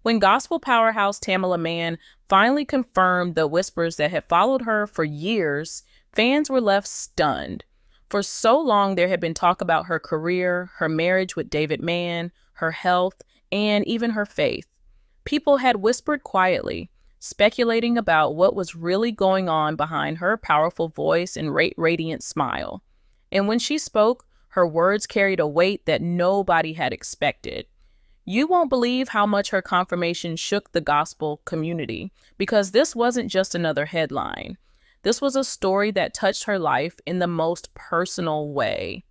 When gospel powerhouse Tamela Mann finally confirmed the whispers that had followed her for years, fans were left stunned. For so long, there had been talk about her career, her marriage with David Mann, her health, and even her faith. People had whispered quietly, speculating about what was really going on behind her powerful voice and radiant smile. And when she spoke, her words carried a weight that nobody had expected. You won't believe how much her confirmation shook the gospel community, because this wasn't just another headline. This was a story that touched her life in the most personal way.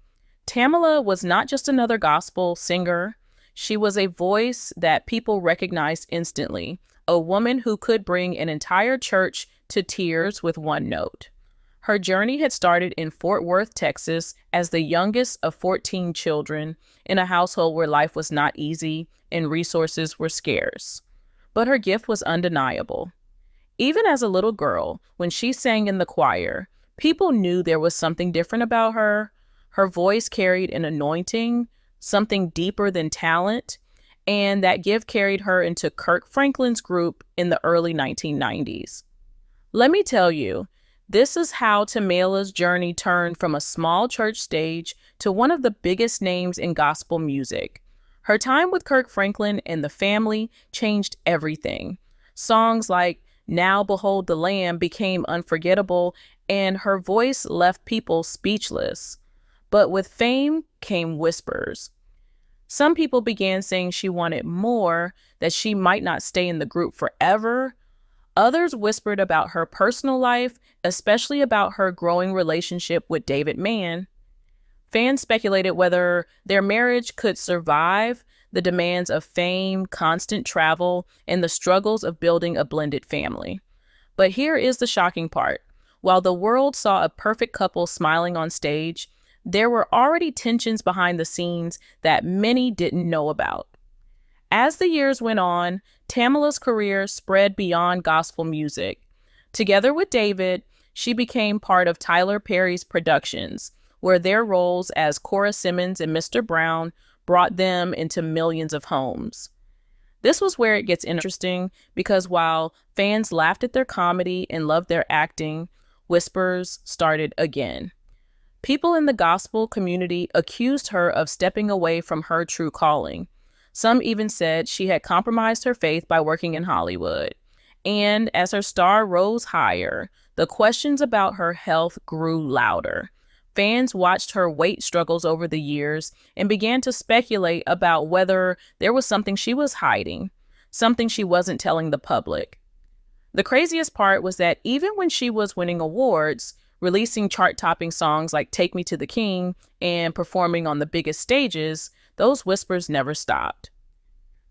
Tamela was not just another gospel singer. She was a voice that people recognized instantly, a woman who could bring an entire church to tears with one note. Her journey had started in Fort Worth, Texas, as the youngest of 14 children in a household where life was not easy and resources were scarce. But her gift was undeniable. Even as a little girl, when she sang in the choir, people knew there was something different about her. Her voice carried an anointing, something deeper than talent, and that gift carried her into Kirk Franklin's group in the early 1990s. Let me tell you, this is how Tamela's journey turned from a small church stage to one of the biggest names in gospel music. Her time with Kirk Franklin and the family changed everything. Songs like Now Behold the Lamb became unforgettable, and her voice left people speechless. But with fame came whispers. Some people began saying she wanted more, that she might not stay in the group forever. Others whispered about her personal life, especially about her growing relationship with David Mann. Fans speculated whether their marriage could survive the demands of fame, constant travel, and the struggles of building a blended family. But here is the shocking part. While the world saw a perfect couple smiling on stage, there were already tensions behind the scenes that many didn't know about. As the years went on, Tamela's career spread beyond gospel music. Together with David, she became part of Tyler Perry's productions, where their roles as Cora Simmons and Mr. Brown brought them into millions of homes. This was where it gets interesting, because while fans laughed at their comedy and loved their acting, whispers started again. People in the gospel community accused her of stepping away from her true calling. Some even said she had compromised her faith by working in Hollywood. And as her star rose higher, the questions about her health grew louder. Fans watched her weight struggles over the years and began to speculate about whether there was something she was hiding, something she wasn't telling the public. The craziest part was that even when she was winning awards, releasing chart-topping songs like Take Me to the King, and performing on the biggest stages, those whispers never stopped.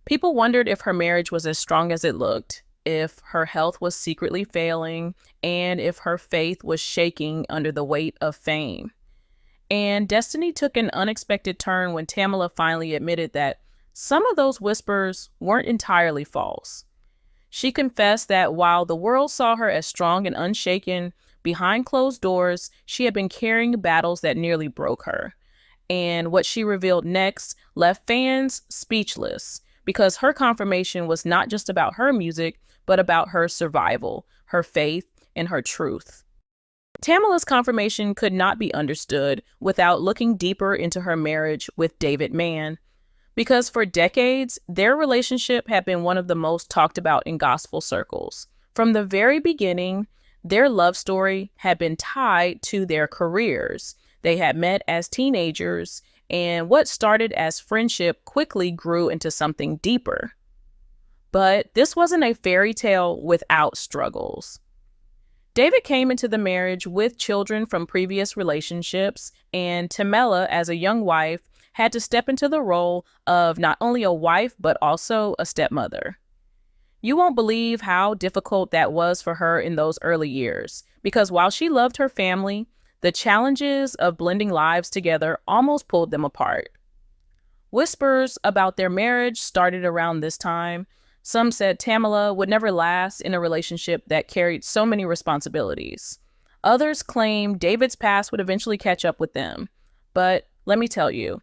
People wondered if her marriage was as strong as it looked, if her health was secretly failing, and if her faith was shaking under the weight of fame. And destiny took an unexpected turn when Tamela finally admitted that some of those whispers weren't entirely false. She confessed that while the world saw her as strong and unshaken, behind closed doors, she had been carrying battles that nearly broke her. And what she revealed next left fans speechless, because her confirmation was not just about her music, but about her survival, her faith, and her truth. Tamela's confirmation could not be understood without looking deeper into her marriage with David Mann, because for decades, their relationship had been one of the most talked about in gospel circles. From the very beginning, their love story had been tied to their careers. They had met as teenagers, and what started as friendship quickly grew into something deeper. But this wasn't a fairy tale without struggles. David came into the marriage with children from previous relationships, and Tamela, as a young wife, had to step into the role of not only a wife, but also a stepmother. You won't believe how difficult that was for her in those early years, because while she loved her family, the challenges of blending lives together almost pulled them apart. Whispers about their marriage started around this time. Some said Tamela would never last in a relationship that carried so many responsibilities. Others claimed David's past would eventually catch up with them. But let me tell you,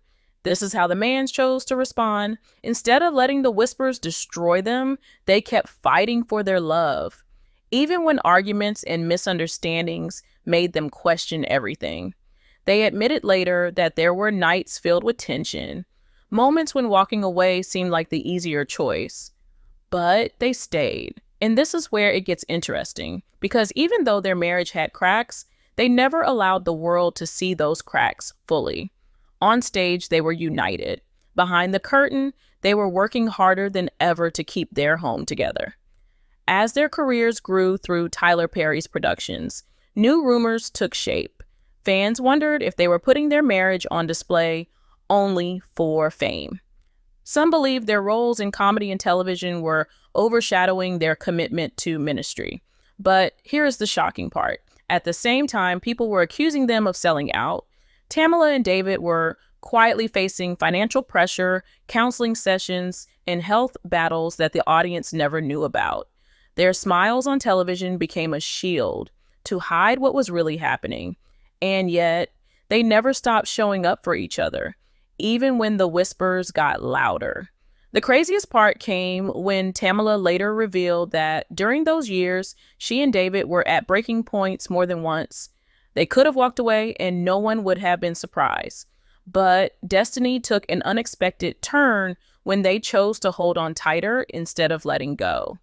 This is how the Manns chose to respond. Instead of letting the whispers destroy them, they kept fighting for their love, even when arguments and misunderstandings made them question everything. They admitted later that there were nights filled with tension, moments when walking away seemed like the easier choice. But they stayed. And this is where it gets interesting, because even though their marriage had cracks, they never allowed the world to see those cracks fully. On stage, they were united. Behind the curtain, they were working harder than ever to keep their home together. As their careers grew through Tyler Perry's productions, new rumors took shape. Fans wondered if they were putting their marriage on display only for fame. Some believed their roles in comedy and television were overshadowing their commitment to ministry. But here's the shocking part. At the same time, people were accusing them of selling out. Tamela and David were quietly facing financial pressure, counseling sessions, and health battles that the audience never knew about. Their smiles on television became a shield to hide what was really happening. And yet, they never stopped showing up for each other, even when the whispers got louder. The craziest part came when Tamela later revealed that during those years, she and David were at breaking points more than once. They could have walked away and no one would have been surprised. But destiny took an unexpected turn when they chose to hold on tighter instead of letting go.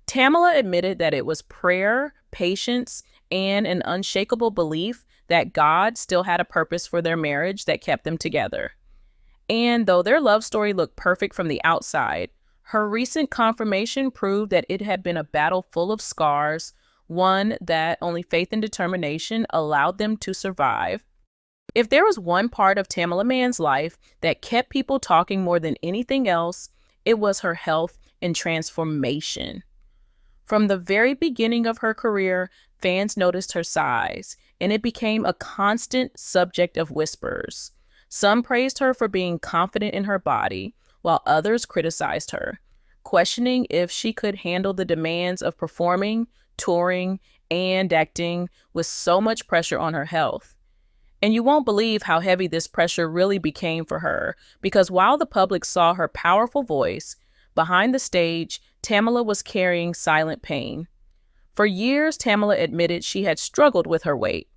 Tamela admitted that it was prayer, patience, and an unshakable belief that God still had a purpose for their marriage that kept them together. And though their love story looked perfect from the outside, her recent confirmation proved that it had been a battle full of scars, one that only faith and determination allowed them to survive. If there was one part of Tamela Mann's life that kept people talking more than anything else, it was her health and transformation. From the very beginning of her career, fans noticed her size, and it became a constant subject of whispers. Some praised her for being confident in her body, while others criticized her, questioning if she could handle the demands of performing, touring, and acting with so much pressure on her health. And you won't believe how heavy this pressure really became for her, because while the public saw her powerful voice, behind the stage, Tamela was carrying silent pain. For years, Tamela admitted she had struggled with her weight.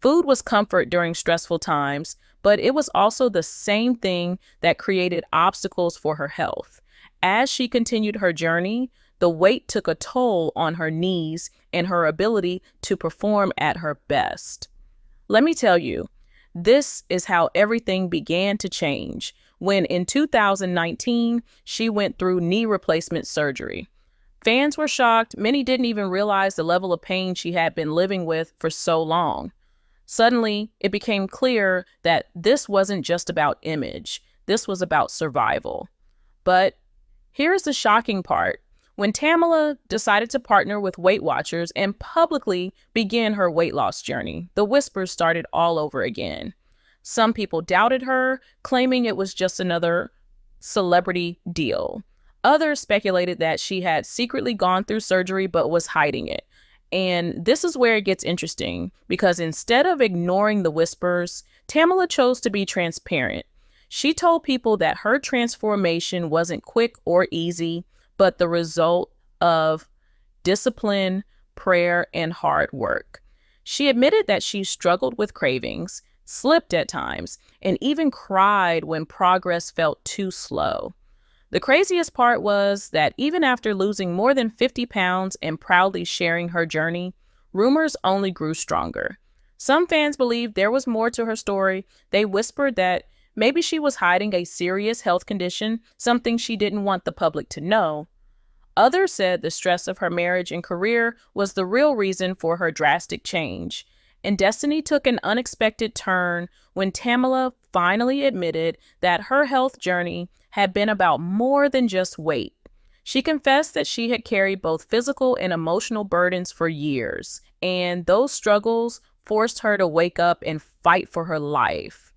Food was comfort during stressful times, but it was also the same thing that created obstacles for her health. As she continued her journey, the weight took a toll on her knees and her ability to perform at her best. Let me tell you, this is how everything began to change when in 2019, she went through knee replacement surgery. Fans were shocked. Many didn't even realize the level of pain she had been living with for so long. Suddenly, it became clear that this wasn't just about image. This was about survival. But here's the shocking part. When Tamela decided to partner with Weight Watchers and publicly begin her weight loss journey, the whispers started all over again. Some people doubted her, claiming it was just another celebrity deal. Others speculated that she had secretly gone through surgery but was hiding it. And this is where it gets interesting, because instead of ignoring the whispers, Tamela chose to be transparent. She told people that her transformation wasn't quick or easy, but the result of discipline, prayer, and hard work. She admitted that she struggled with cravings, slipped at times, and even cried when progress felt too slow. The craziest part was that even after losing more than 50 pounds and proudly sharing her journey, rumors only grew stronger. Some fans believed there was more to her story. They whispered that maybe she was hiding a serious health condition, something she didn't want the public to know. Others said the stress of her marriage and career was the real reason for her drastic change. And destiny took an unexpected turn when Tamela finally admitted that her health journey had been about more than just weight. She confessed that she had carried both physical and emotional burdens for years, and those struggles forced her to wake up and fight for her life.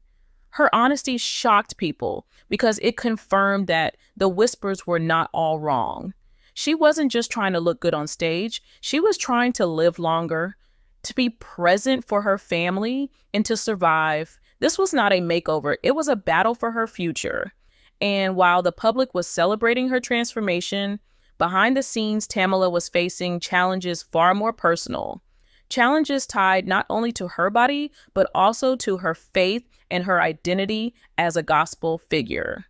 Her honesty shocked people because it confirmed that the whispers were not all wrong. She wasn't just trying to look good on stage, she was trying to live longer, to be present for her family, and to survive This was not a makeover, it was a battle for her future. And while the public was celebrating her transformation, behind the scenes, Tamela was facing challenges far more personal. Challenges tied not only to her body, but also to her faith and her identity as a gospel figure.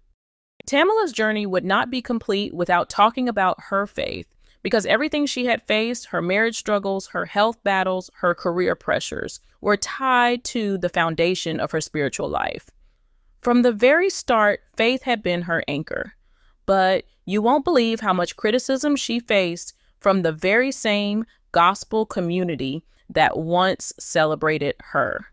Tamela's journey would not be complete without talking about her faith, because everything she had faced, her marriage struggles, her health battles, her career pressures, were tied to the foundation of her spiritual life. From the very start, faith had been her anchor. But you won't believe how much criticism she faced from the very same gospel community that once celebrated her.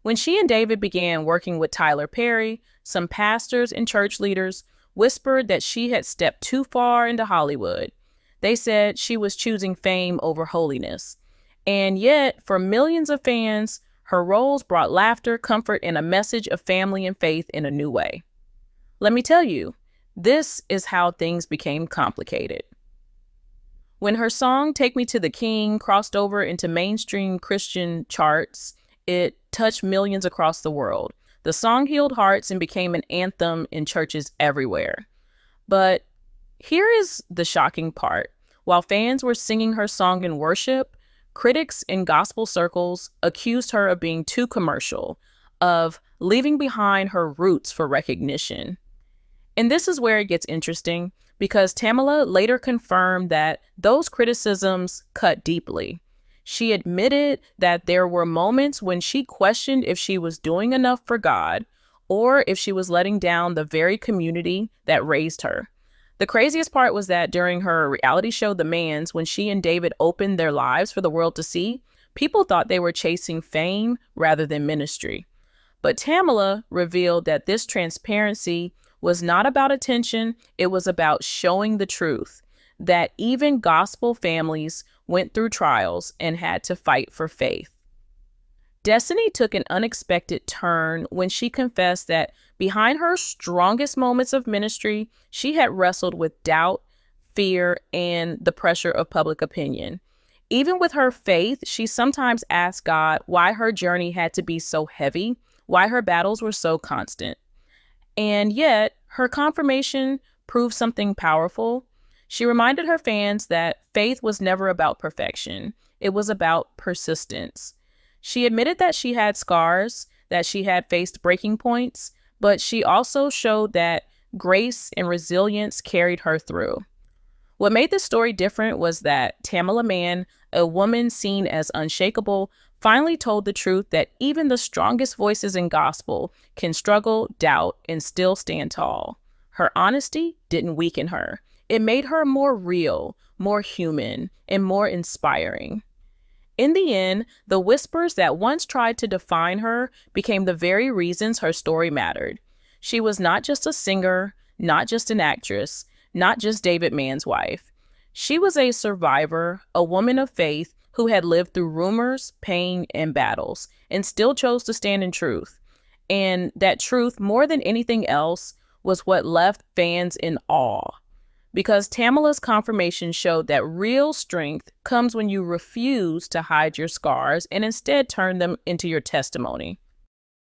When she and David began working with Tyler Perry, some pastors and church leaders whispered that she had stepped too far into Hollywood. They said she was choosing fame over holiness. And yet, for millions of fans, her roles brought laughter, comfort, and a message of family and faith in a new way. Let me tell you, this is how things became complicated. When her song Take Me to the King crossed over into mainstream Christian charts, it touched millions across the world. The song healed hearts and became an anthem in churches everywhere. But here is the shocking part. While fans were singing her song in worship, critics in gospel circles accused her of being too commercial, of leaving behind her roots for recognition. And this is where it gets interesting, because Tamela later confirmed that those criticisms cut deeply. She admitted that there were moments when she questioned if she was doing enough for God or if she was letting down the very community that raised her. The craziest part was that during her reality show, The Man's, when she and David opened their lives for the world to see, people thought they were chasing fame rather than ministry. But Tamela revealed that this transparency was not about attention, it was about showing the truth, that even gospel families went through trials and had to fight for faith. Destiny took an unexpected turn when she confessed that behind her strongest moments of ministry, she had wrestled with doubt, fear, and the pressure of public opinion. Even with her faith, she sometimes asked God why her journey had to be so heavy, why her battles were so constant. And yet, her confirmation proved something powerful. She reminded her fans that faith was never about perfection. It was about persistence. She admitted that she had scars, that she had faced breaking points, but she also showed that grace and resilience carried her through. What made this story different was that Tamela Mann, a woman seen as unshakable, finally told the truth that even the strongest voices in gospel can struggle, doubt, and still stand tall. Her honesty didn't weaken her. It made her more real, more human, and more inspiring. In the end, the whispers that once tried to define her became the very reasons her story mattered. She was not just a singer, not just an actress, not just David Mann's wife. She was a survivor, a woman of faith who had lived through rumors, pain, and battles, and still chose to stand in truth. And that truth, more than anything else, was what left fans in awe. Because Tamela's confirmation showed that real strength comes when you refuse to hide your scars and instead turn them into your testimony.